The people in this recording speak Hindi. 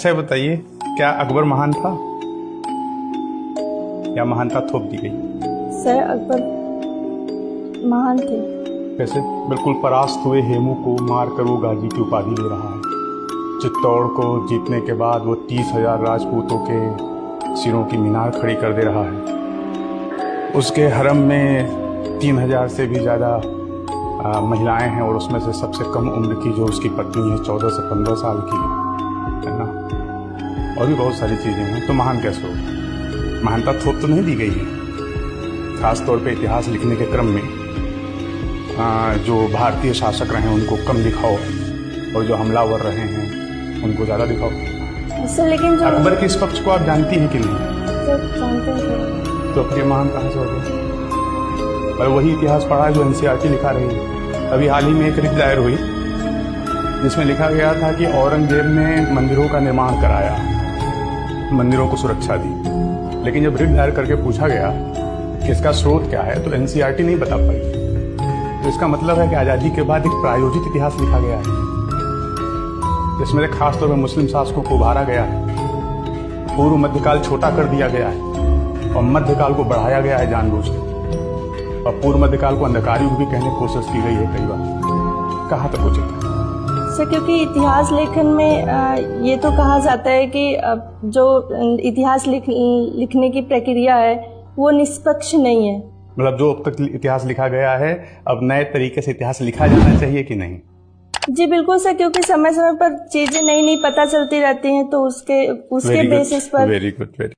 अच्छा बताइए, क्या अकबर महान था या महानता थोप दी गई? सर अकबर महान थे। कैसे? बिल्कुल परास्त हुए हेमू को मार कर वो गाजी की उपाधि ले रहा है। चित्तौड़ को जीतने के बाद वो 30,000 राजपूतों के सिरों की मीनार खड़ी कर दे रहा है। उसके हरम में 3,000 से भी ज़्यादा महिलाएं हैं और उसमें से सबसे कम उम्र की जो उसकी पत्नी है 14 से 15 साल की है ना। और भी बहुत सारी चीज़ें हैं। तो महान कैसे हो? महानता थोप तो नहीं दी गई है। खास तौर पे इतिहास लिखने के क्रम में जो भारतीय शासक रहे हैं उनको कम दिखाओ और जो हमलावर रहे हैं उनको ज़्यादा दिखाओ। सर लेकिन जो अकबर के इस पक्ष को आप जानती हैं कि नहीं? सर जानते हैं। तो फिर महान कहाँ से हो गए? और वही इतिहास पढ़ा है जो एनसीईआरटी लिखा रही है। अभी हाल ही में एक रिट दायर हुई जिसमें लिखा गया था कि औरंगजेब ने मंदिरों का निर्माण कराया, मंदिरों को सुरक्षा दी, लेकिन जब रिट दायर करके पूछा गया कि इसका स्रोत क्या है तो एनसीईआरटी नहीं बता पाई। तो इसका मतलब है कि आज़ादी के बाद एक प्रायोजित इतिहास लिखा गया है जिसमें खासतौर पर मुस्लिम शासकों को उभारा गया है। पूर्व मध्यकाल छोटा कर दिया गया है और मध्यकाल को बढ़ाया गया है जानबूझकर, और पूर्व मध्यकाल को अंधकार युग भी कहने की कोशिश की गई है कई बार। कहाँ तक उचित है सर? क्योंकि इतिहास लेखन में ये तो कहा जाता है कि जो इतिहास लिखने की प्रक्रिया है वो निष्पक्ष नहीं है। मतलब जो अब तक इतिहास लिखा गया है, अब नए तरीके से इतिहास लिखा जाना चाहिए कि नहीं? जी बिल्कुल सर, क्योंकि समय समय पर चीजें नई नई पता चलती रहती हैं तो उसके बेसिस पर। Very good.